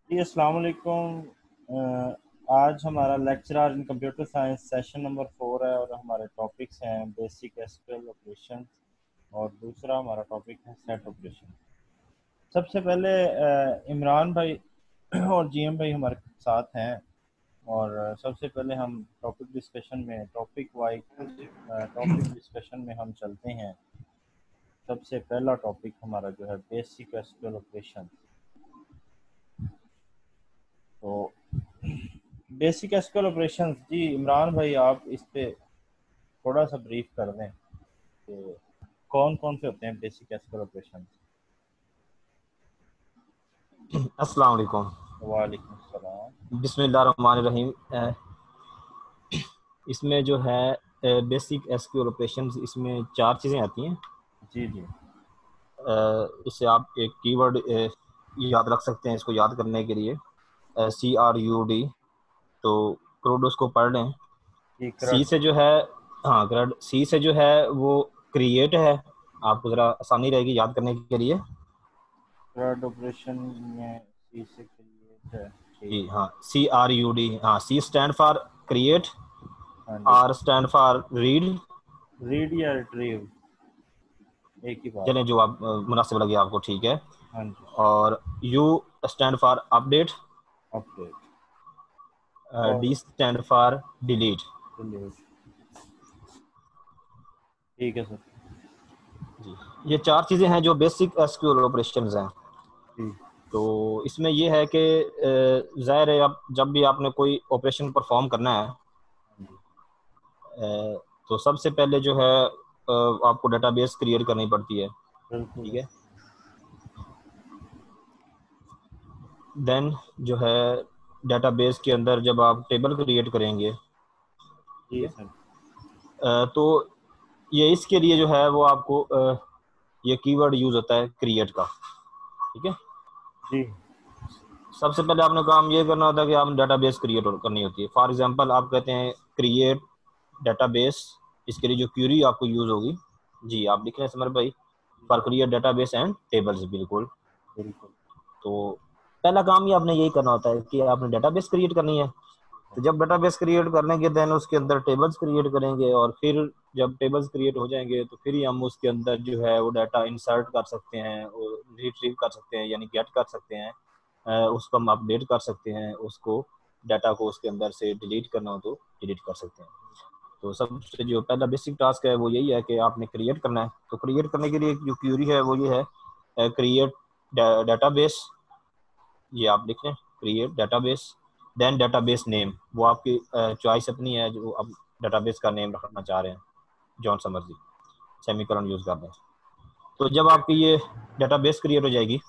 जी अस्सलाम वालेकुम। आज हमारा lecture in computer science session number 4 है और हमारे टॉपिक्स हैं बेसिक एसक्यूएल ऑपरेशन और दूसरा हमारा टॉपिक है सेट ऑपरेशन। सबसे पहले इमरान भाई और जीएम भाई हमारे साथ हैं और सबसे पहले हम टॉपिक डिस्कशन में हम चलते हैं। सबसे पहला टॉपिक हमारा जो है बेसिक एसक्यूएल ऑपरेशन। तो बेसिक एसक्यूएल ऑपरेशंस, जी इमरान भाई आप इस पे थोड़ा सा ब्रीफ कर दें कि कौन कौन से होते हैं बेसिक एसक्यूएल ऑपरेशंस। अस्सलाम वालेकुम। वालेकुम सलाम। बिस्मिल्लाहिर्रहमानिर्रहीम। इसमें जो है बेसिक एसक्यूएल ऑपरेशंस, इसमें चार चीज़ें आती हैं। जी जी। इससे आप एक कीवर्ड याद रख सकते हैं इसको याद करने के लिए, CRUD। तो क्रूड उसको पढ़ लें। जी सी करंट। से जो है, हाँ क्रेड, सी से जो है वो क्रिएट है। आपको ज़रा आसानी रहेगी याद करने के लिए। करंट ऑपरेशन में सी से क्रिएट है। ठीक जी है। हाँ, CRUD। हाँ, सी स्टैंड फॉर क्रिएट, हाँ जी। R stand for read. Read या रिट्रीव, एक ही बात। चलें, जो आप मुनासिब लगे आपको, ठीक है। हाँ जी। और U stand for update, update और D stand for delete. Delete. ठीक है सर। जी, ये चार चीज़ें हैं जो बेसिक एसक्यूएल ऑपरेशंस हैं। जी तो इसमें ये है कि ज़ाहिर है, आप जब भी आपने कोई ऑपरेशन परफॉर्म करना है, हाँ जी। तो सबसे पहले जो है आपको डेटाबेस क्रिएट करनी पड़ती है। बिल्कुल। ठीक है। देन जो है डेटाबेस के अंदर जब आप टेबल क्रिएट करेंगे, ठीक जी है, सर। तो ये इसके लिए जो है वो आपको ये कीवर्ड यूज होता है क्रिएट का। ठीक है। जी सबसे पहले आपने काम ये करना होता है कि आपने डाटाबेस क्रिएट करनी होती है। फॉर एग्जांपल आप कहते हैं क्रिएट डाटाबेस, इसके लिए जो क्यूरी आपको यूज होगी, जी आप लिख रहे हैं समर भाई, for create database and tables. बिल्कुल। बिल्कुल। तो पहला काम ही आपने यही करना होता है कि आपने डाटाबेस क्रिएट करनी है। तो जब डाटाबेस क्रिएट करने के देन उसके अंदर टेबल्स क्रिएट करेंगे, और फिर जब टेबल्स क्रिएट हो जाएंगे तो फिर ही हम उसके अंदर जो है वो डाटा इंसर्ट कर सकते हैं, रिट्रीव कर सकते हैं, यानी गेट कर सकते हैं, उसको हम अपडेट कर सकते हैं, उसको डाटा को उसके अंदर से डिलीट करना हो तो डिलीट कर सकते हैं। तो सबसे जो पहला बेसिक टास्क है वो यही है कि आपने क्रिएट करना है। तो क्रिएट करने के लिए जो क्यूरी है वो ये है, क्रिएट डाटाबेस। ये आप लिख लें, create database, then database name. वो आपकी चॉइस अपनी है, जो आप डाटाबेस का नेम रखना चाह रहे हैं, जॉन समर्जी, सेमीकोलन यूज कर दें। तो जब आपकी ये डाटाबेस क्रिएट हो जाएगी,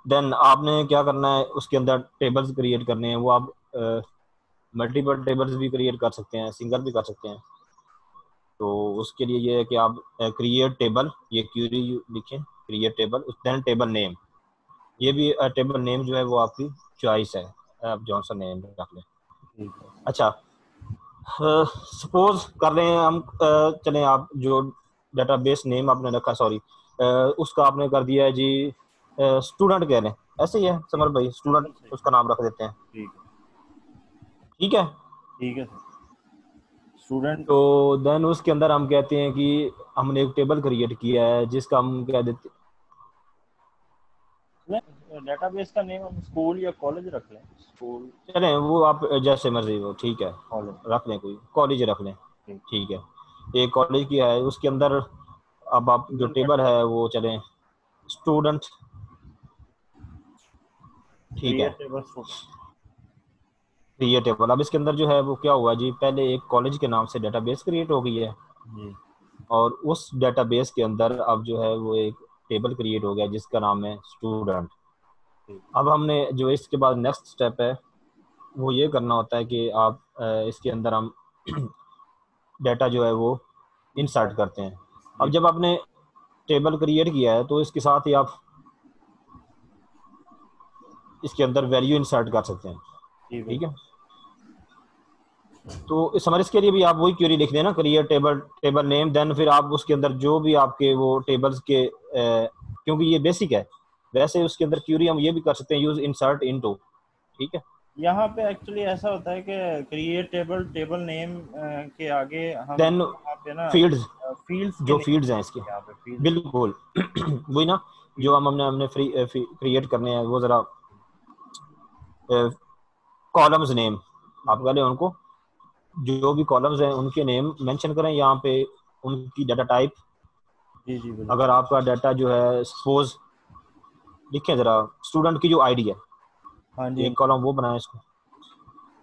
देन आपने क्या करना है, उसके अंदर टेबल्स क्रिएट करने हैं। वो आप मल्टीपल टेबल्स भी क्रिएट कर सकते हैं, सिंगल भी कर सकते हैं। तो उसके लिए ये है कि आप क्रिएट टेबल, ये क्यूरी लिखें, create table, then table name. ये भी टेबल नेम जो है वो आपकी चॉइस है, आप जॉनसन नेम रख लें। ठीक है। अच्छा, सपोज कर रहे हैं हम, चलें आप जो डेटाबेस नेम आपने रखा, सॉरी, उसका आपने कर दिया है जी स्टूडेंट कह लें। ऐसे ही है समर भाई, स्टूडेंट बिल्कुल सही। उसका नाम रख देते हैं। ठीक है। ठीक है। ठीक है सर। स्टूडेंट। तो देन उसके अंदर हम कहते हैं कि हमने एक टेबल क्रिएट किया है जिसका हम कह देते, डेटाबेस का नेम हम स्कूल या कॉलेज रख लें। स्कूल। चलें वो आप जैसे मर्जी हो, ठीक है, कॉलेज। रख लें, कोई कॉलेज रख लें। ठीक। ठीक है। एक कॉलेज की है, उसके अंदर अब आप जो स्टूडेंट का टेबल टेबल। है वो चलें स्टूडेंट। ठीक है। Create table student. ये टेबल, अब इसके अंदर जो है वो क्या हुआ जी, पहले एक कॉलेज के नाम से डेटाबेस क्रिएट हो गई है, जी। और उस डेटाबेस के अंदर अब जो है वो एक टेबल क्रिएट हो गया जिसका नाम है स्टूडेंट। ठीक। अब हमने जो इसके बाद नेक्स्ट स्टेप है वो ये करना होता है कि आप इसके अंदर हम डाटा जो है वो इंसर्ट इंसर्ट। करते हैं। अब जी। जब आपने टेबल क्रिएट किया है तो इसके साथ ही आप इसके अंदर वैल्यू इंसर्ट कर सकते हैं। जी ठीक है। बिल्कुल। तो इस समर इसके लिए भी आप वही क्वेरी लिख देना, create table, table name, then फिर आप उसके अंदर जो भी आपके वो टेबल्स के क्योंकि ये बेसिक है, वैसे उसके अंदर क्यूरी हम ये भी कर सकते हैं, यूज इंसर्ट इनटू, ठीक है। यहाँ पे एक्चुअली ऐसा होता है कि क्रिएट टेबल, टेबल नेम के आगे हम देन यहाँ पे ना फील्ड्स, फील्ड्स के जो नेम, फील्ड्स हैं इसके, यहाँ पे फील्ड्स, बिल्कुल वही ना, जो फील्ड। हमने हमने फ्री क्रिएट करने हैं वो जरा कॉलम्स नेम आप कह लें उनको, जो भी कॉलम्स हैं उनके नेम मेंशन करें यहाँ पे, उनकी डाटा टाइप। जी जी बिल्कुल। अगर आपका डाटा जो है सपोज लिखें जरा स्टूडेंट की जो आईडी है, हाँ जी हाँ एक कॉलम वो बनाए इसको,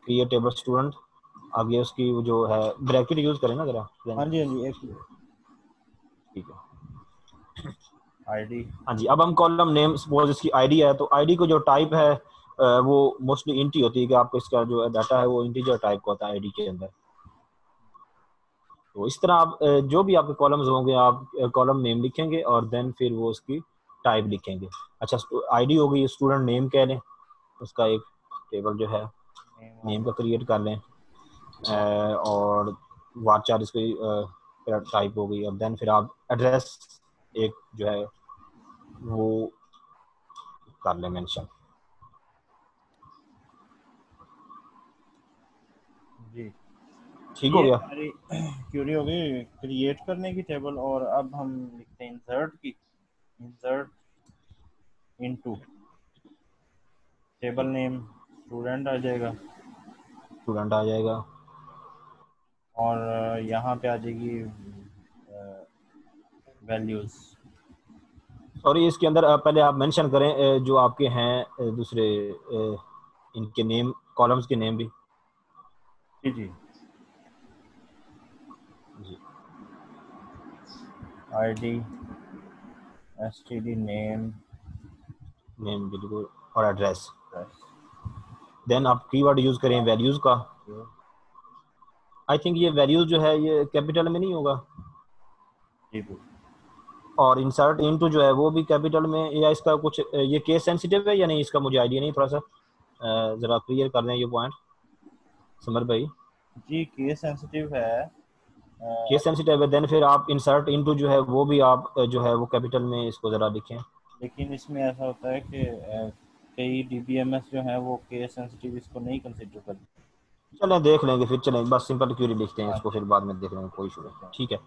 क्रिएट टेबल स्टूडेंट, आगे उसकी वो जो है ब्रैकेट यूज करें ना जरा, हाँ जी हाँ जी, एक ठीक है। आईडी। हाँ जी, अब हम कॉलम नेम सपोज इसकी आईडी है, तो आईडी को जो टाइप है वो मोस्टली इंटी होती है, कि आपको इसका जो डाटा है वो इंटीजर टाइप का होता है आईडी के अंदर। तो इस तरह आप जो भी आपके कॉलम्स होंगे आप कॉलम नेम लिखेंगे और देन फिर वो उसकी टाइप लिखेंगे। अच्छा, आईडी हो गई, स्टूडेंट नेम कह लें, उसका एक टेबल जो है नेम नेम होगा। का क्रिएट कर लें, और और वारचार इसकी टाइप हो गई, और देन फिर आप एड्रेस एक जो है वो कर लें मेंशन। जी, ठीक हो ये गया। हमारी क्यूरी हो गई क्रिएट करने की टेबल। और अब हम लिखते हैं इंसर्ट की, insert into table name, student आ जाएगा। स्टूडेंट आ जाएगा, और यहाँ पे आ जाएगी वैल्यूज। और इसके अंदर पहले आप मेंशन करें जो आपके हैं दूसरे इनके नेम, कॉलम्स के नेम भी। जी जी, जी, आईडी, एसटीडी, नेम, नेम बिल्कुल, और एड्रेस। देन आप कीवर्ड यूज करें वैल्यूज का। आई थिंक ये वैल्यूज जो है ये कैपिटल में नहीं होगा, जी बिल्कुल। और इंसर्ट इनटू जो है वो भी कैपिटल में, या इसका कुछ ये केस सेंसिटिव है या नहीं, इसका मुझे आइडिया नहीं, थोड़ा सा जरा क्लियर कर दें ये पॉइंट समर भाई। जी केस सेंसिटिव है। केस सेंसिटिव है, देन फिर आप इंसर्ट इनटू जो है वो भी आप जो है वो कैपिटल में इसको जरा लिखें। लेकिन इसमें ऐसा होता है कि कई डीबीएमएस जो है वो केस सेंसिटिव इसको नहीं कंसिडर करते। चलें देख लेंगे फिर, चलें बस सिंपल क्यूरी लिखते हैं हाँ इसको, जी, फिर बाद में देख लेंगे, कोई इशू नहीं, ठीक है। ठीक है।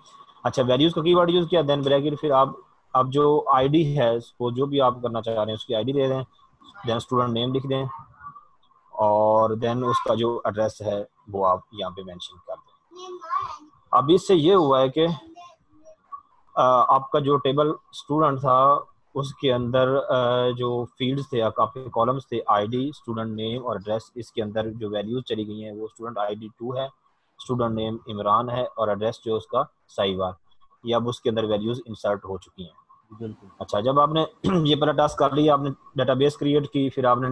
अच्छा, वैल्यूज का कीवर्ड यूज किया, देन ब्रैकेट, फिर आप जो आईडी है वो जो भी आप करना चाह रहे हैं उसकी आईडी दे दें, देन स्टूडेंट नेम लिख दें, और देन उसका जो एड्रेस है वो आप यहाँ पे मेंशन कर दें। अब इससे ये हुआ है कि आपका जो टेबल स्टूडेंट था उसके अंदर जो फील्ड्स थे, आपके कॉलम्स थे, आईडी, स्टूडेंट नेम और एड्रेस, इसके अंदर जो वैल्यूज चली गई हैं वो स्टूडेंट आईडी 2 है, स्टूडेंट नेम इमरान है, और एड्रेस जो उसका साहिवाल, ये अब उसके अंदर वैल्यूज इंसर्ट हो चुकी हैं। बिल्कुल। अच्छा, जब आपने ये पहला टास्क कर लिया, आपने डेटाबेस क्रिएट की, फिर आपने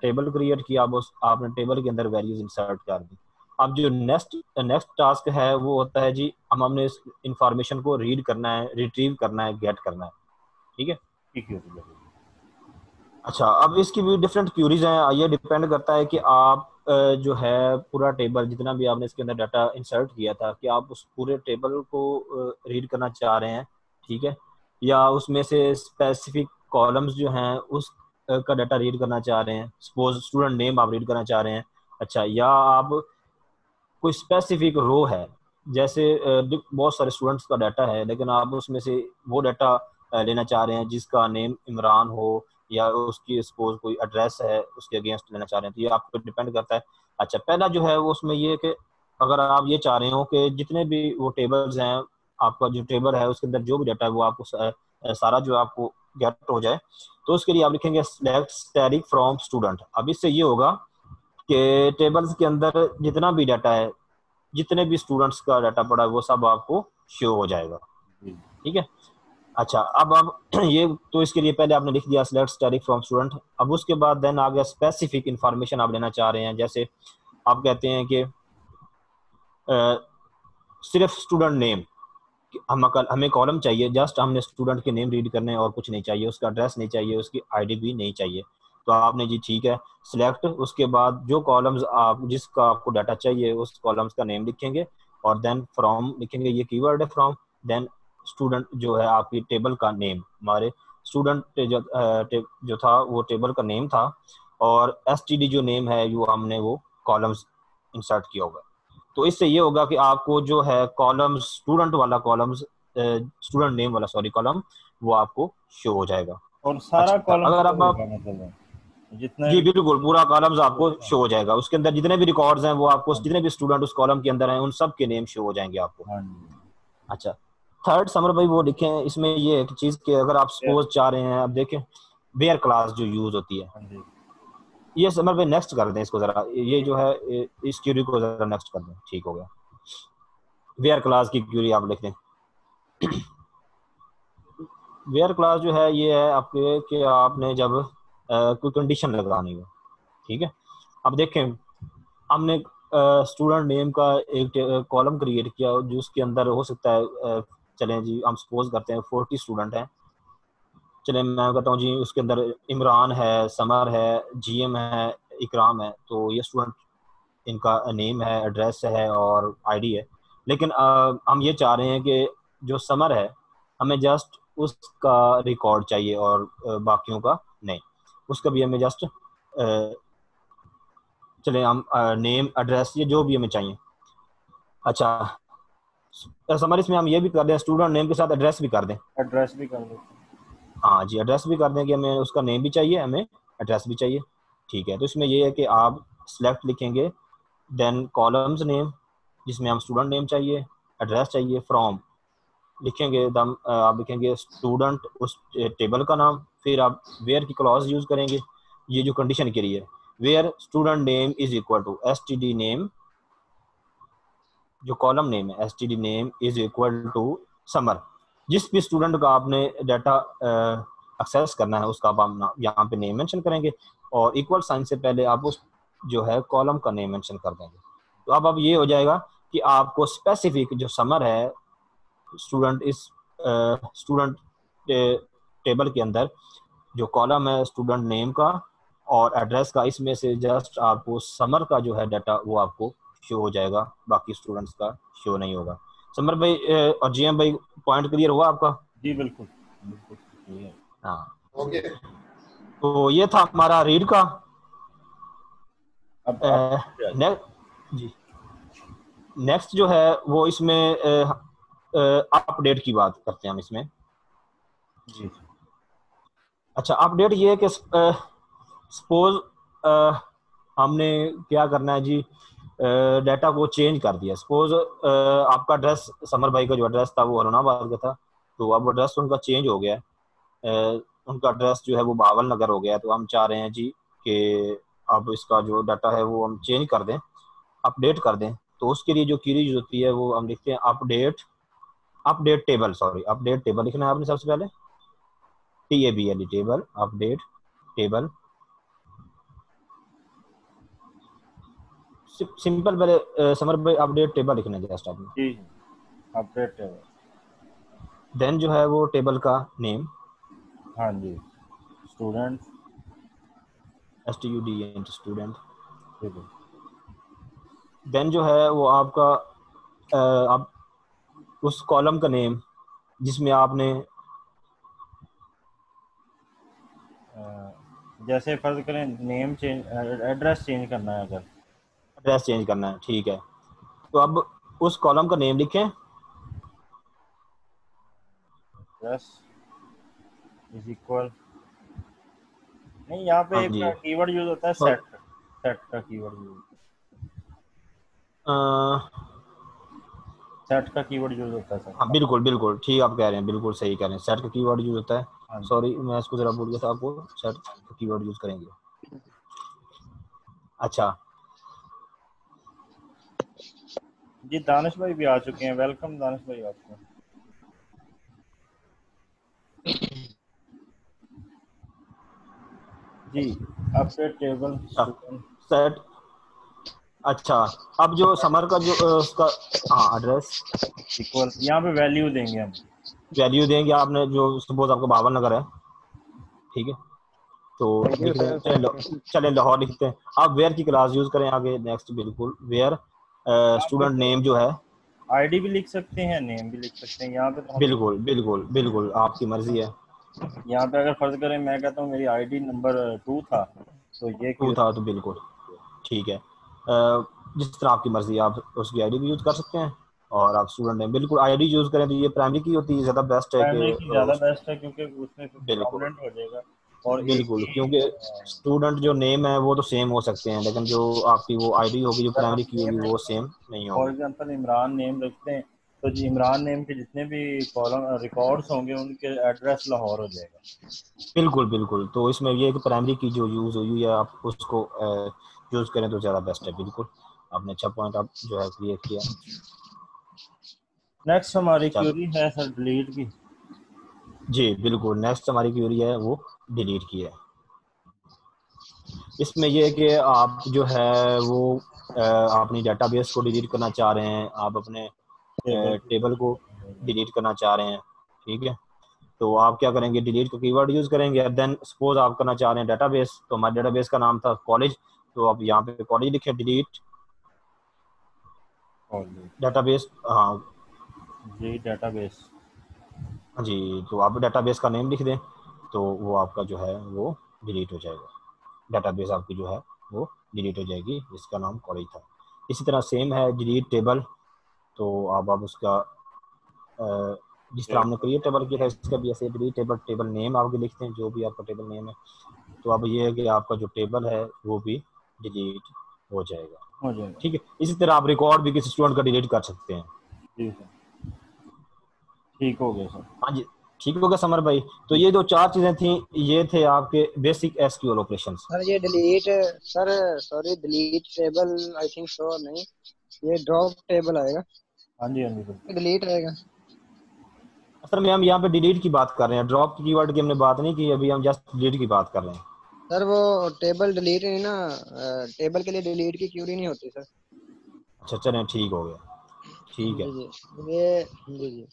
टेबल क्रिएट किया, अब उस आपने टेबल के अंदर वैल्यूज इंसर्ट कर दी। अब जो नेक्स्ट नेक्स्ट टास्क है वो होता है जी, हमने इस इंफॉर्मेशन को रीड करना है, रिट्रीव करना है, गेट करना है, ठीक है। ठीक है बिल्कुल। अच्छा, अब इसकी भी डिफरेंट क्यूरीज हैं, ये डिपेंड करता है कि आप जो है पूरा टेबल जितना भी आपने इसके अंदर डाटा इंसर्ट किया था, कि आप उस पूरे टेबल को रीड करना चाह रहे हैं, ठीक है, या उसमें से स्पेसिफिक कॉलम्स जो हैं उस का डाटा रीड करना चाह रहे हैं, सपोज स्टूडेंट नेम आप रीड करना चाह रहे हैं। अच्छा, या आप कोई स्पेसिफिक रो है, जैसे बहुत सारे स्टूडेंट्स का डाटा है लेकिन आप उसमें से वो डाटा लेना चाह रहे हैं जिसका नेम इमरान हो, या उसकी सपोज कोई एड्रेस है उसके अगेंस्ट लेना चाह रहे हैं, तो ये आपको डिपेंड करता है। अच्छा, पहला जो है वो उसमें ये कि अगर आप ये चाह रहे हो कि जितने भी वो टेबल्स हैं, आपका जो टेबल है उसके अंदर जो भी डाटा है वो आपको सारा जो आपको गेट हो जाए, तो उसके लिए आप लिखेंगे सेलेक्ट स्टैटिक फ्रॉम स्टूडेंट। अब इससे ये होगा कि टेबल्स के अंदर जितना भी डाटा है, जितने भी स्टूडेंट्स का डाटा पड़ा है वो सब आपको शो हो जाएगा, जी ठीक है। अच्छा, अब आप ये तो इसके लिए पहले आपने लिख दिया सिलेक्ट स्टैटिक फ्रॉम स्टूडेंट। अब उसके बाद देन आ गया स्पेसिफिक इंफॉर्मेशन आप लेना चाह रहे हैं, जैसे आप कहते हैं कि सिर्फ स्टूडेंट नेम, हमें कॉलम चाहिए, जस्ट हमने स्टूडेंट के नेम रीड करने हैं और कुछ नहीं चाहिए, उसका एड्रेस नहीं चाहिए, उसकी आईडी भी नहीं चाहिए। तो आपने जी ठीक है सिलेक्ट, उसके बाद जो कॉलम्स आप जिसका आपको डाटा चाहिए उस कॉलम्स का नेम लिखेंगे, और देन फ्रॉम लिखेंगे, ये कीवर्ड है फ्रॉम, देन स्टूडेंट जो है आपकी टेबल का नेम, हमारे स्टूडेंट जो था वो टेबल का नेम था, और एसटीडी जो नेम है वो हमने वो कॉलम्स इंसर्ट किया होगा। तो इससे ये होगा कि आपको जो है कॉलम्स, स्टूडेंट वाला कॉलम्स, स्टूडेंट नेम वाला सॉरी कॉलम, वो आपको शो हो जाएगा। और सारा अच्छा, कॉलम अगर शो आप होगा मतलब जितने जी भी। बिल्कुल पूरा कॉलम्स आपको शो हो जाएगा, उसके अंदर जितने भी रिकॉर्ड्स हैं वो आपको, हाँ जितने भी स्टूडेंट उस कॉलम के अंदर हैं उन सब के नेम शो हो जाएंगे आपको। हाँ जी। अच्छा, थर्ड समर भाई वो लिखें इसमें ये एक चीज कि अगर आप सपोज चाह रहे हैं, आप देखें वेयर क्लास जो यूज होती है, हाँ जी। ये समर भाई नेक्स्ट कर दें इसको जरा, ये जो है इस क्यूरी को जरा नेक्स्ट कर दें, ठीक हो गया। वेयर क्लास की क्यूरी आप लिख दें। वेयर क्लास जो है ये है आपके कि आपने जब कोई कंडीशन लगानी हो, ठीक है। अब देखें हमने स्टूडेंट नेम का एक कॉलम क्रिएट किया जो उसके अंदर हो सकता है चलें जी हम सपोज करते हैं 40 स्टूडेंट हैं। चलें मैं कहता हूँ जी उसके अंदर इमरान है, समर है, जीएम है, इकराम है, तो ये स्टूडेंट इनका नेम है, एड्रेस है और आईडी है। लेकिन हम ये चाह रहे हैं कि जो समर है हमें जस्ट उसका रिकॉर्ड चाहिए और बाकियों का नहीं, उसका भी हमें जस्ट चले हम नेम एड्रेस ये जो भी हमें चाहिए। अच्छा, समर इसमें हम ये भी कर दें स्टूडेंट नेम के साथ एड्रेस भी कर दें। एड्रेस भी कर देते हाँ जी, एड्रेस भी कर दें कि हमें उसका नेम भी चाहिए, हमें एड्रेस भी चाहिए। ठीक है, तो इसमें ये है कि आप सिलेक्ट लिखेंगे, देन कॉलम्स नेम जिसमें हम स्टूडेंट नेम चाहिए, एड्रेस चाहिए, फ्रॉम लिखेंगे दम आप लिखेंगे स्टूडेंट उस टेबल का नाम, फिर आप वेयर की क्लॉज यूज करेंगे, ये जो कंडीशन के लिए where student name is equal to S T D name, जो कॉलम नेम है S T D name is equal to summer. जिस भी स्टूडेंट का आपने डाटा एक्सेस करना है उसका आप यहाँ पे नेम मेंशन करेंगे, और इक्वल साइन से पहले आप उस जो है कॉलम का नेम मेंशन कर देंगे। तो अब ये हो जाएगा कि आपको स्पेसिफिक जो समर है स्टूडेंट इस स्टूडेंट टेबल के अंदर जो कॉलम है स्टूडेंट नेम का और एड्रेस का, इसमें से जस्ट आपको समर का जो है डाटा वो आपको शो हो जाएगा, बाकी स्टूडेंट्स का शो नहीं होगा। समर भाई और जीएम भाई पॉइंट क्लियर हुआ आपका? जी बिल्कुल बिल्कुल सही है। हाँ, ओके। तो ये था हमारा रीड का। अब नेक्स्ट जी, नेक्स्ट जो है वो इसमें अपडेट की बात करते हैं हम इसमें। जी अच्छा, अपडेट ये है कि सपोज हमने क्या करना है जी, डाटा को चेंज कर दिया। सपोज आपका एड्रेस, समर भाई का जो एड्रेस था वो हरुणाबाद का था, तो अब एड्रेस उनका चेंज हो गया है, उनका एड्रेस जो है वो बावल नगर हो गया है। तो हम चाह रहे हैं जी कि अब इसका जो डाटा है वो हम चेंज कर दें, अपडेट कर दें। तो उसके लिए जो क्वेरी होती है वो हम लिखते हैं update, update table, sorry update table लिखना है आपने सबसे पहले, TABLE table, update table. Simple पहले समर भाई अपडेट टेबल लिखना है जस्ट आपने, जी अपडेट है। देन जो है वो टेबल का नेम हाँ जी स्टूडेंट STUDENT स्टूडेंट, बिल्कुल। देन जो है वो आपका आप उस कॉलम का नेम जिसमें आपने जैसे फर्ज करें नेम चेंज, एड्रेस चेंज करना है अगर। एड्रेस चेंज करना है, ठीक है। तो अब उस कॉलम का नेम लिखें, एड्रेस इज इक्वल, नहीं यहाँ पे हाँ एक जी, कीवर्ड यूज होता है और सेट, सेट का कीवर्ड यूज, सेट का कीवर्ड यूज होता है हाँ सर। बिल्कुल बिल्कुल ठीक आप कह रहे हैं, बिल्कुल सही कह रहे हैं, सेट का कीवर्ड यूज होता है। हाँ जी। सॉरी मैं इसको जरा भूल गया था, आपको सेट का कीवर्ड यूज करेंगे। अच्छा, जी दानिश भाई भी आ चुके हैं, वेलकम दानिश भाई आपको। जी अपडेट टेबल स्टूडेंट सेट, अच्छा अब जो समर का जो उसका हाँ एड्रेस इक्वल, यहाँ पे वैल्यू देंगे हम। वैल्यू देंगे आपने, जो सपोज आपका बावन नगर है, ठीक है, तो लिख दें, चले लाहौर लिखते हैं। आप वेयर की क्लास यूज करें आगे, नेक्स्ट बिल्कुल वेयर आप स्टूडेंट नेम जो है, आईडी भी लिख सकते हैं, नेम भी लिख सकते हैं, यहाँ पे तो हम बिल्कुल बिल्कुल बिल्कुल आपकी मर्जी है। यहाँ पे अगर फर्ज करें मैं कहता हूँ मेरी आईडी नंबर 2 था, तो ये टू क्यूरी। था तो बिल्कुल ठीक है। जिस तरह आपकी मर्जी, आप उसकी आईडी भी यूज कर सकते हैं। और आप स्टूडेंट हैं, बिल्कुल आईडी यूज करें तो ये प्राइमरी की होती है, ज़्यादा बेस्ट है कि प्राइमरी की ज़्यादा बेस्ट है क्योंकि उसमें बिल्कुल परमानेंट हो जाएगा। और एक बिल्कुल, ही क्योंकि स्टूडेंट जो नेम है वो तो सेम हो सकते हैं, लेकिन जो आपकी वो आईडी होगी, जो अगर हम प्राइमरी की होगी, नेम वो रखते हैं, सेम नहीं फॉर होगी। एग्जांपल इमरान नेम रखते हैं, तो जी इमरान नेम के जितने भी कॉलम रिकॉर्ड्स होंगे उनके एड्रेस लाहौर हो जाएगा। बिल्कुल बिल्कुल, तो इसमें ये है कि प्राइमरी की जो यूज़ हुई है आप उसको यूज़ करें तो ज़्यादा बेस्ट है। बिल्कुल, आपने अच्छा पॉइंट आप जो है क्लियर किया। नेक्स्ट हमारी चलो क्यूरी है सर डिलीट की। जी बिल्कुल, नेक्स्ट हमारी क्यूरी है वो डिलीट की है। इसमें यह है कि आप जो है वो अपनी डेटाबेस को डिलीट करना चाह रहे हैं, आप अपने टेबल की टेबल को डिलीट। डिलीट करना चाह रहे हैं। ठीक है, तो आप क्या करेंगे, डिलीट का कीवर्ड यूज करेंगे। देन सपोज आप करना चाह रहे हैं डेटाबेस, तो हमारे डेटाबेस का नाम था कॉलेज, तो आप यहाँ पे कॉलेज लिखे, डिलीट डेटाबेस। हाँ जी डेटाबेस। हाँ जी, तो आप डेटाबेस का नेम लिख दें, तो वो आपका जो है वो डिलीट हो जाएगा। डेटाबेस आपकी जो है वो डिलीट हो जाएगी जिसका नाम कॉलेज था। इसी तरह सेम है डिलीट टेबल, तो अब उसका जिस तरह हमने क्रिएट टेबल किया था, इसका भी ऐसे डिलीट टेबल, टेबल नेम आपके लिखते हैं जो भी आपका टेबल नेम है। तो अब ये है कि आपका जो टेबल है वो भी डिलीट हो जाएगा। हो जाएगा। ठीक है, इसी तरह आप रिकॉर्ड भी किसी स्टूडेंट का डिलीट कर सकते हैं। जी सर, ठीक हो गया सर। हाँ जी, ठीक हो गया समर भाई। तो ये जो चार चीजें थी, ये थे आपके बेसिक एसक्यूएल ऑपरेशंस। सर ये delete, sir sorry delete table I think so नहीं, ये ड्रॉप टेबल आएगा, हाँ जी हाँ जी बिल्कुल। डिलीट रहेगा। असल में हम यहाँ पे डिलीट की बात कर रहे हैं, ड्रॉप की कीवर्ड की हमने बात नहीं की, अभी हम जस्ट डिलीट की बात कर रहे हैं। सर वो टेबल डिलीट नहीं ना, टेबल के लिए डिलीट की क्यूरी नहीं होती सर। अच्छा चलें, ठीक हो गया, ठीक है। जी जी, ये जी जी।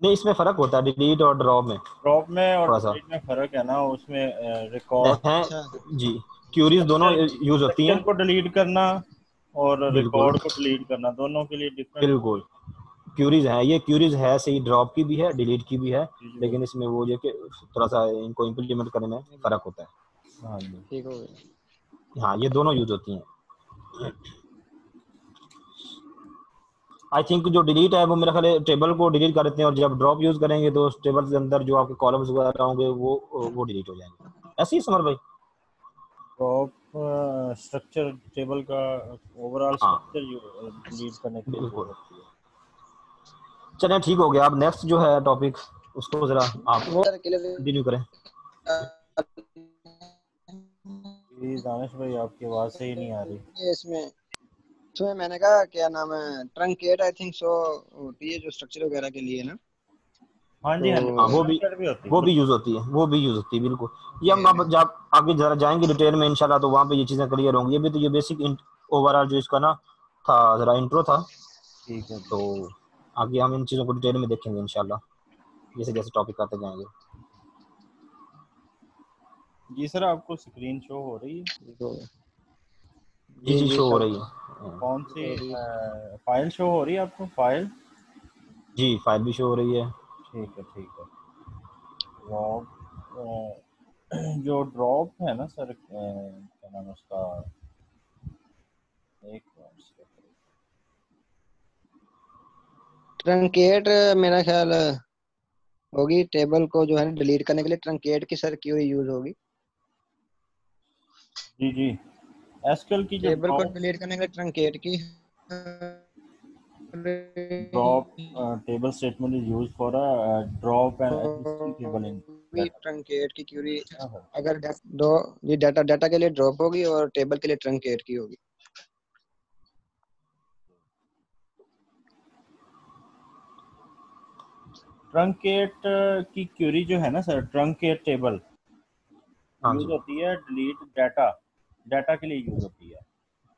नहीं, इसमें फ़र्क होता है डिलीट और ड्रॉप में ड्रॉप में और थोड़ा सा डिलीट में फ़र्क है ना, उसमें रिकॉर्ड है अच्छा जी। क्यूरीज दोनों स्ट्रक्चर यूज़ होती स्ट्रक्चर हैं। को डिलीट करना और बिल्कुल रिकॉर्ड को डिलीट करना, दोनों के लिए डिफरेंट। बिल्कुल, क्यूरीज हैं, ये क्यूरीज है सही, ड्रॉप की भी है डिलीट की भी है, जी जी लेकिन इसमें वो जो कि थोड़ा सा इनको इम्प्लीमेंट करने में फ़र्क होता है। हाँ जी। ठीक हो गया। हाँ, ये दोनों यूज़ होती हैं। आई थिंक जो डिलीट है वो मेरा ख्याल है टेबल को डिलीट कर देते हैं, और जब ड्रॉप यूज़ करेंगे तो उस टेबल के अंदर जो आपके कॉलम्स वगैरह होंगे वो डिलीट हो जाएंगे। ऐसे ही समर भाई। ड्रॉप स्ट्रक्चर टेबल का ओवरऑल हाँ स्ट्रक्चर डिलीट करने के लिए यूज बिल्कुल, होती है। चलें ठीक हो गया। अब नेक्स्ट जो है टॉपिक, उसको ज़रा आप वो सर के लिए कंटिन्यू करें। जी दानिश भाई आपकी आवाज़ सही नहीं आ रही। इसमें इसमें मैंने कहा क्या नाम है, ट्रंकेट आई थिंक सो होती है जो स्ट्रक्चर वगैरह के लिए ना। हाँ तो जी हाँ जी, हाँ ट्रंकेट भी होती है वो भी बिल्कुल। यूज़ होती है, वो भी यूज़ होती है बिल्कुल। ये हम ये अब जब आगे जरा जाएंगे डिटेल में इंशाल्लाह, तो वहाँ पे ये चीज़ें क्लियर होंगी। ये भी तो ये बेसिक ओवरऑल जो इसका ना था, ज़रा इंट्रो था। ठीक है तो आगे हम इन चीज़ों को डिटेल में देखेंगे इंशाल्लाह, जैसे जैसे टॉपिक आते जाएंगे। जी सर, आपको स्क्रीन शो हो रही है? ठीक हो गया। जी जी जी, जी शो हो सर, रही है। कौन सी हो रही है। फाइल शो हो रही है आपको? फाइल जी, फाइल भी शो हो रही है। ठीक है ठीक है। ड्रॉप जो ड्रॉप है ना सर, क्या नाम है उसका, एक मिनट। ट्रंकेट मेरा ख्याल होगी, टेबल को जो है डिलीट करने के लिए ट्रंकेट की सर क्यूरी यूज होगी। जी जी, एसक्यूएल की जो टेबल को ड्रॉप डिलीट करने के लिए ट्रंकेट की drop table statement is use for drop and existing table in data. Truncate की क्यूरी हाँ सर। अगर दो, ये डाटा डाटा के लिए ड्रॉप होगी और टेबल के लिए ट्रंकेट की होगी। ट्रंकेट की क्यूरी जो है ना सर, ट्रंकेट टेबल हाँ यूज जी होती है डिलीट डाटा, डाटा के लिए यूज होती है।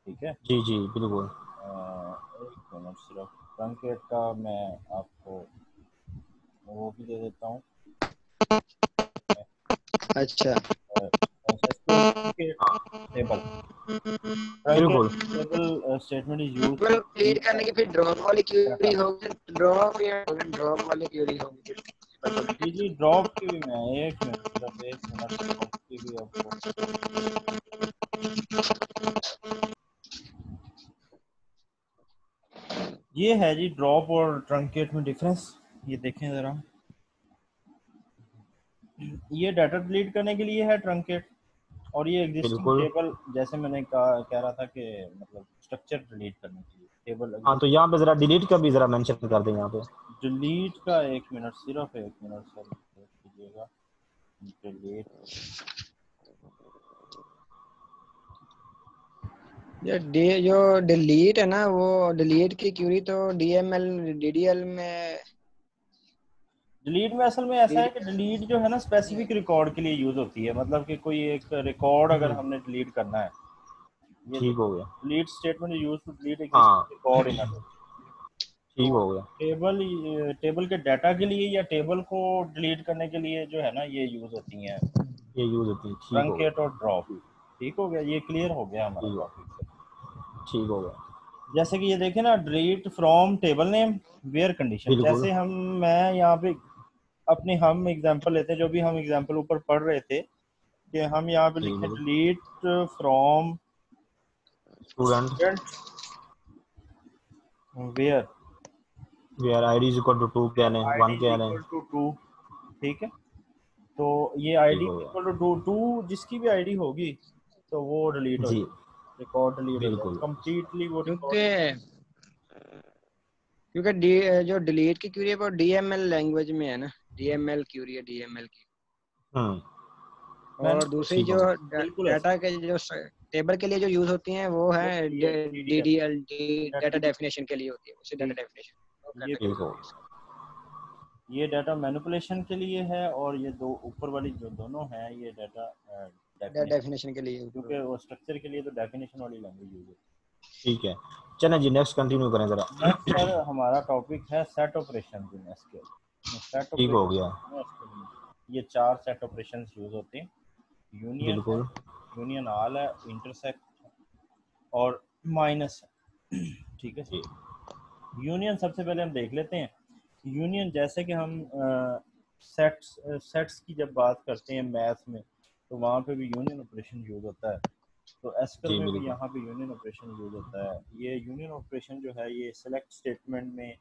ठीक है। जी जी बिल्कुल। एक मिनट सिर्फ, ट्रंकेट का मैं आपको वो भी दे देता हूँ। अच्छा एसक्यूएल ट्रंकेट हाँ टेबल, ट्रंकेट बिल्कुल टेबल स्टेटमेंट इज यूज मतलब डिलीट करने की फिर ड्रॉप वाली क्यूरी डाटा। होगी, ड्रॉप या ड्रॉप वाली क्यूरी होगी। जी जी ड्रॉप की भी मैं एक मिनट सिर्फ एक मिनट ड्रॉप की भी आपको ये है जी ड्रॉप और ट्रंकेट में डिफरेंस। ये देखें जरा, ये डाटा डिलीट करने के लिए है ट्रंकेट, और ये एग्जिस्टिंग बिल्कुल। टेबल जैसे मैंने कहा कह रहा था कि मतलब स्ट्रक्चर डिलीट करने के लिए टेबल हाँ तो यहाँ पे जरा डिलीट का भी जरा मेंशन कर दें यहाँ पे। डिलीट का एक मिनट सिर्फ एक मिनट सर देख लीजिएगा। डिलीट जो डिलीट है ना, वो डिलीट की क्यूरी तो डीएमएल डीडीएल में डिलीट में असल में ऐसा है कि DDL डिलीट जो है ना स्पेसिफिक रिकॉर्ड के लिए यूज होती है, मतलब कि कोई एक रिकॉर्ड अगर हम्म, हमने डिलीट करना है, ये ठीक हो गया। Delete statement use to delete हाँ एग्जिस्टिंग रिकॉर्ड इन अ ठीक तो हो गया। टेबल टेबल के डाटा के लिए या टेबल को डिलीट करने के लिए जो है ना ये यूज होती हैं ये यूज होती है, ठीक हो ट्रंकेट गया। और ड्रॉप। ठीक हो गया, ये क्लियर हो गया हमारा ठीक हो टॉपिक। ठीक हो गया। जैसे कि ये देखें ना, delete from table name where condition, बिल्कुल। जैसे मैं यहाँ पे अपने हम एग्जांपल लेते हैं, जो भी हम एग्जांपल ऊपर पढ़ रहे थे कि हम यहाँ पे लिखें बिल्कुल। Delete from student student where where ID is equal to 2 कह लें, आईडी 1 इज कह लें। Equal to 2। ठीक है, तो ये ठीक आईडी हो गया। इक्वल टू 2 जिसकी भी आईडी होगी तो वो डिलीट हो जी जाएगी, रिकॉर्ड डिलीट हो जाएगा बिल्कुल। कंप्लीटली वो क्योंकि रिकॉर्ड। क्योंकि जो डिलीट की क्यूरी है वो डीएमएल लैंग्वेज में है ना, डीएमएल क्यूरी है डीएमएल की। हम्म, और दूसरी ठीक हो जो गया। बिल्कुल ऐसे डाटा के जो टेबल के लिए जो यूज होती हैं वो वो है DDL DDL data data definition के लिए होती है, उसे डाटा डेफिनेशन ये कैटेगरी ठीक हो होती है उसकी। ये डाटा मैनिपुलेशन के लिए है, और ये दो ऊपर वाली जो दोनों हैं ये डाटा डाटा डेफिनेशन, डेफिनेशन के लिए ऊपर क्योंकि वो स्ट्रक्चर के लिए तो डेफिनेशन वाली लैंग्वेज यूज है। ठीक है, चलें जी नेक्स्ट कंटिन्यू करें जरा। नेक्स्ट सर हमारा टॉपिक है set operation in SQL. Set ठीक हो ऑपरेशन गया। इन एसक्यूएल में ये चार सेट ऑपरेशंस यूज होते हैं। यूनियन है, बिल्कुल। यूनियन ऑल है, इंटरसेक्ट और माइनस है। ठीक है जी सर, यूनियन सबसे पहले हम देख लेते हैं। यूनियन जैसे कि हम सेट्स की जब बात करते हैं मैथ में, तो वहाँ पे भी यूनियन ऑपरेशन यूज होता है, तो एसक्यूएल जी में भी बिल्कुल। यहाँ पे यूनियन ऑपरेशन यूज होता है। ये यूनियन ऑपरेशन जो है ये सेलेक्ट स्टेटमेंट में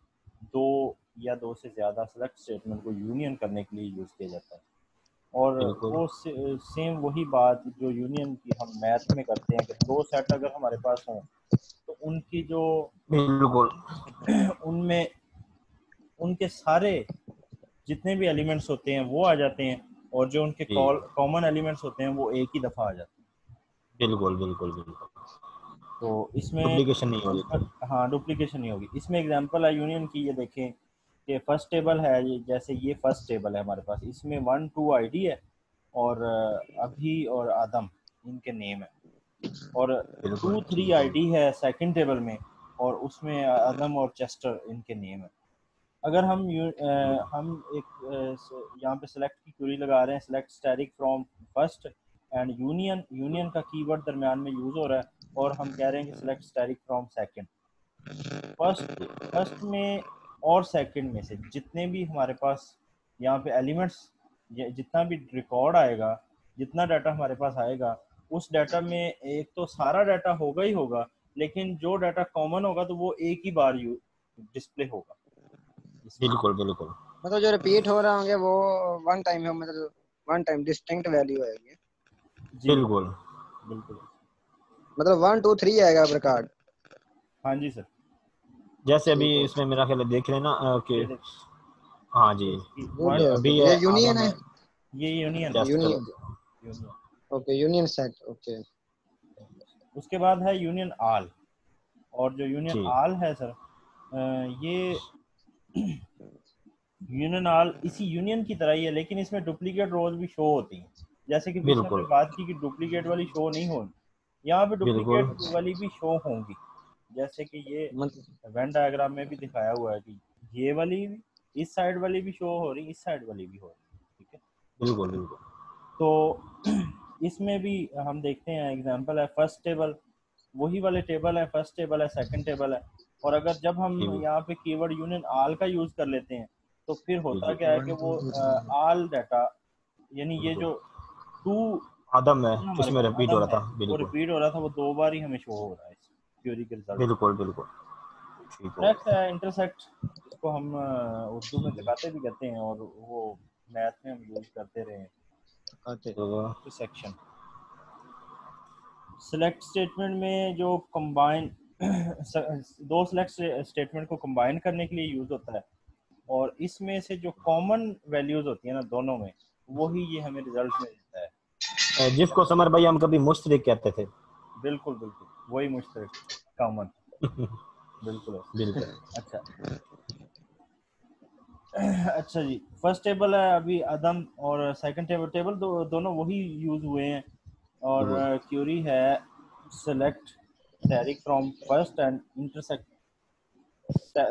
दो या दो से ज़्यादा सेलेक्ट स्टेटमेंट को यूनियन करने के लिए यूज़ किया जाता है, और बिल्कुल। वो सेम वही बात जो यूनियन की हम मैथ में करते हैं कि दो सेट अगर हमारे पास हों तो उनकी जो बिल्कुल। उनमें उनके सारे जितने भी एलिमेंट्स होते हैं वो आ जाते हैं, और जो उनके जी कॉमन एलिमेंट्स होते हैं वो एक ही दफ़ा आ जाते हैं। बिल्कुल बिल्कुल बिल्कुल। तो इसमें डुप्लीकेशन नहीं होगी फिर। हाँ डुप्लीकेशन नहीं होगी। इसमें एग्जांपल है यूनियन की, ये देखें कि फर्स्ट टेबल है, ये जैसे ये फर्स्ट टेबल है हमारे पास, इसमें 1 2 आईडी है, और अभी और आदम इनके नेम है, और बिल्कुल 2 3 ठीक हो आईडी है सेकंड टेबल में, और उसमें आदम और चेस्टर इनके नेम है। अगर गया। हम एक यहाँ पे सेलेक्ट की क्वेरी लगा रहे हैं, select static from first and union, union का कीवर्ड दरमियान में यूज हो रहा है, और हम कह रहे हैं कि select static from second. First first में और सेकंड में से जितने भी हमारे पास यहाँ पे एलिमेंट्स, जितना भी रिकॉर्ड आएगा, जितना डाटा हमारे पास आएगा, उस डाटा में एक तो सारा डाटा होगा ही होगा, लेकिन जो डाटा कॉमन होगा तो वो एक ही बार डिस्प्ले होगा इसमें। बिल्कुल बिल्कुल। मतलब जो रिपीट हो रहे होंगे वो वन टाइम है, मतलब वन टाइम डिस्टिंक्ट वैल्यू आएगी। जी बिल्कुल बिल्कुल। मतलब 1 2 3 आएगा रिकॉर्ड। हाँ जी सर। जैसे अभी ठीक हो इसमें मेरा ख्याल है देख लेना कि ये देख हाँ जी गुड। अभी ये यूनियन आदम है। है ये यूनियन है, Chester. Union. Union. Okay union set okay. उसके बाद है यूनियन आल, और जो यूनियन जी आल है सर, ये यूनियन आल इसी यूनियन की तरह ही है, लेकिन इसमें डुप्लीकेट रोज भी शो होती हैं। जैसे कि पीछे हमने बिल्कुल बात की कि डुप्लीकेट वाली शो नहीं होगी, यहाँ पे बिल्कुल। डुप्लीकेट वाली भी शो होंगी। जैसे कि ये मतलब वेन डायग्राम में भी दिखाया हुआ है कि ये वाली भी, इस साइड वाली भी शो हो रही, इस साइड वाली भी हो रही। ठीक है, बिल्कुल बिल्कुल। तो इसमें भी हम देखते हैं एग्जांपल है फर्स्ट टेबल, वही वाले टेबल है, फर्स्ट टेबल है, सेकंड टेबल है, और अगर जब हम जी यहाँ पे कीवर्ड यूनियन आल का यूज कर लेते हैं तो फिर होता क्या है कि वो ऑल डाटा यानी ये जो टू आदम है हमारे इसमें पास रिपीट हो आदम रहा है था, वो बिल्कुल रिपीट हो रहा था, वो 2 बार ही हमें शो हो रहा है इस क्यूरी के रिजल्ट। बिल्कुल बिल्कुल ठीक हो सेलेक्ट है इंटरसेक्ट, इसको हम उर्दू में दिखाते भी कहते हैं और वो मैथ में हम यूज करते रहे हैं। तो सेक्शन सेलेक्ट स्टेटमेंट में जो कंबाइन दो सेलेक्ट स्टेटमेंट को कंबाइन करने के लिए यूज होता है, और इसमें से जो कॉमन वैल्यूज होती है ना दोनों में, वही ये हमें रिजल्ट में देता है। जिसको समर भाई हम कभी मुश्तरिक कहते थे। बिल्कुल बिल्कुल वही मुश्तरक कॉमन, बिल्कुल बिल्कुल अच्छा अच्छा जी, फर्स्ट टेबल है अभी आदम, और सेकंड टेबल दोनों वही यूज हुए हैं, और क्यूरी है select static from first and intersect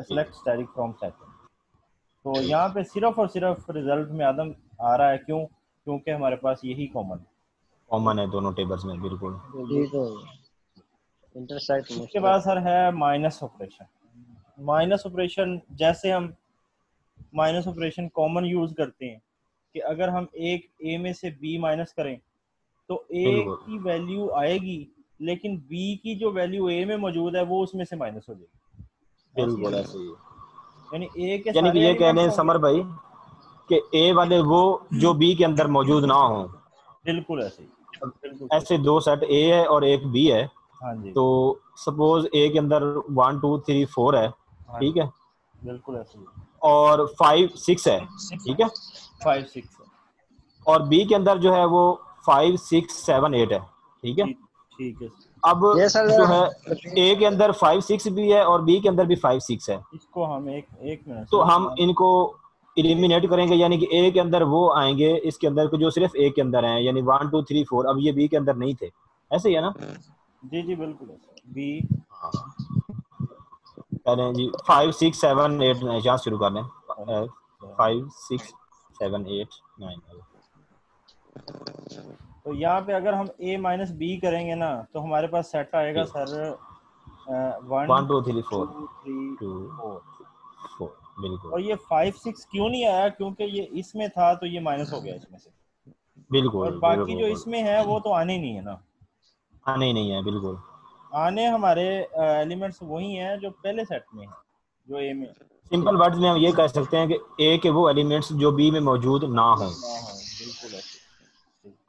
select static from second. तो यहाँ पे सिर्फ और सिर्फ रिजल्ट में आदम आ रहा है, क्यों? क्योंकि हमारे पास यही कॉमन है, कॉमन है दोनों टेबल्स में, बिल्कुल ठीक हो इंटरसेक्ट उसके बाद मुश्तरक। सर है माइनस ऑपरेशन। माइनस ऑपरेशन जैसे हम माइनस ऑपरेशन कॉमन यूज करते हैं कि अगर हम एक ए में से बी माइनस करें तो ए बिल्कुल की वैल्यू आएगी, लेकिन बी की जो वैल्यू ए में मौजूद है वो उसमें से माइनस हो जाएगी। ऐसी बिल्कुल है, ऐसे ही। यानी ए के यानी कि सारे ये कह रहे एलिमेंट्स हैं होंगे। समर भाई कि ए वाले वो जो बी के अंदर मौजूद ना हो। बिल्कुल ऐसे ही, बिल्कुल सही। ऐसे दो सेट ए है और एक बी है, हाँ जी, तो सपोज ए के अंदर 1 2 3 4 है, हाँ ठीक जी, है, बिल्कुल ऐसे ही। और 5 6 है, ठीक है, 5 6 है। और बी के अंदर जो है वो 5 6 7 8 है, ठीक है। ठीक, ठीक है। अब ये सर जो है ए के अंदर 5 6 भी है और बी के अंदर भी 5 6 है, इसको हम एक एक मिनट तो सर हम इनको इलिमिनेट करेंगे, यानी कि ए के अंदर वो आएंगे इसके अंदर जो सिर्फ ए के अंदर हैं, यानी 1 2 3 4, अब ये बी के अंदर नहीं थे, ऐसे ही है ना। जी जी बिल्कुल ऐसे बी। कह रहे हैं जी 5 6 7 8 यहाँ शुरू कर लें, 5 6 7 8 9। तो यहाँ पे अगर हम a माइनस बी करेंगे ना तो हमारे पास सेट आएगा सर 1 1 2 3 4 2 3 2 4। 4 बिल्कुल और ये 5 6 क्यों नहीं आया? क्योंकि ये इसमें था तो ये माइनस हो गया इसमें से, बिल्कुल और बाकी जो बिल्कुल। इसमें है वो तो आने नहीं है ना। आने ही नहीं है, बिल्कुल आने हमारे एलिमेंट्स वही हैं जो पहले सेट में है, जो ए में थे। सिंपल वर्ड्स में हम ये कह सकते हैं कि ए के वो एलिमेंट्स जो बी में मौजूद ना हों, ना हो, बिल्कुल ऐसे।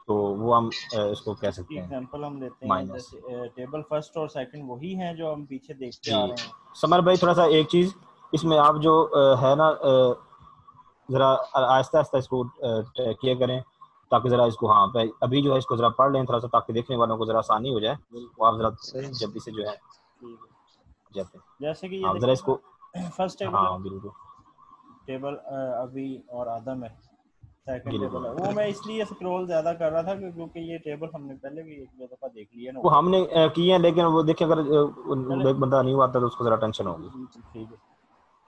तो वो हम इसको कह इसकी सकते हैं एग्जांपल हम लेते हैं, माइनस। जैसे टेबल फर्स्ट और सेकंड वही हैं जो हम पीछे देखते जी आ रहे हैं। समर भाई, थोड़ा सा एक चीज इसमें आप जो है ना, जरा आहिस्ता आहिस्ता इसको किया करें, ताकि जरा इसको, हाँ भाई अभी जो है इसको जरा पढ़ लें थोड़ा सा, ताकि देखने वालों को जरा आसानी हो जाए, वो आप जरा सही। जल्दी से जो है ठीक है, जाते हैं। जैसे कि ये आप जरा देखिए इसको, सर, फर्स्ट टेबल है, हाँ बिल्कुल टेबल अभी और आदम है। सेकंड टेबल बिल्कुल। है, वो मैं इसलिए स्क्रॉल ज्यादा कर रहा था क्योंकि ये टेबल हमने पहले भी एक दो दफा देख लिया ना वो ऊपर। हमने किए हैं, लेकिन वो देखिए अगर चले एक बंदा नहीं हुआ था तो उसको जरा टेंशन होगी। बिल्कुल ठीक है,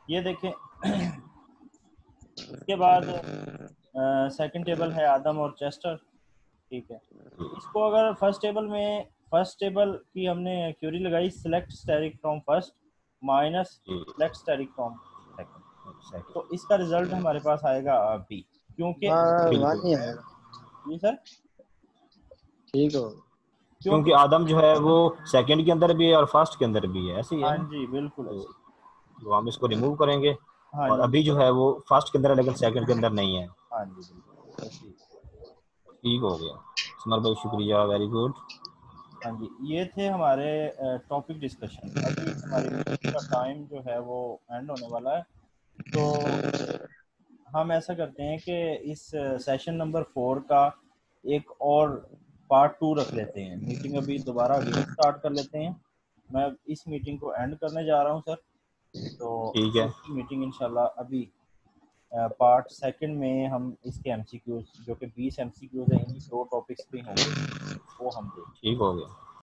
ये देखें। इसके बाद सेकंड टेबल है आदम और चेस्टर, ठीक है। इसको अगर फर्स्ट टेबल की हमने क्यूरी लगाई select static from first minus G select static from second, second, तो इसका रिजल्ट हमारे पास आएगा बी, क्योंकि वन बिल्कुल, ही है। ये सर ठीक हो क्योंकि क्योंकि आदम जो है वो सेकंड के अंदर भी है और फर्स्ट के अंदर भी है, ऐसे ही है हाँ ना। जी बिल्कुल तो ऐसे। तो हम इसको रिमूव करेंगे, हाँ और जी, अभी जो है वो फर्स्ट के अंदर है लेकिन सेकंड के अंदर नहीं है। हाँ जी बिल्कुल ऐसे ही। ठीक हो गया समर भाई, शुक्रिया, वेरी गुड। हाँ जी, ये थे हमारे टॉपिक डिस्कशन। अभी हमारी मीटिंग का टाइम जो है वो एंड होने वाला है, तो हम ऐसा करते हैं कि इस सेशन नंबर 4 का एक और पार्ट 2 रख लेते हैं। मीटिंग अभी दोबारा अगेन स्टार्ट कर लेते हैं। मैं इस मीटिंग को एंड करने जा रहा हूँ सर, तो ठीक है, दूसरी मीटिंग इंशाल्लाह अभी पार्ट सेकंड में हम इसके एमसीक्यूज जो कि 20 एमसीक्यूज हैं, इन्हीं 2 टॉपिक्स पे होंगे, वो हम देखेंगे। ठीक हो गया।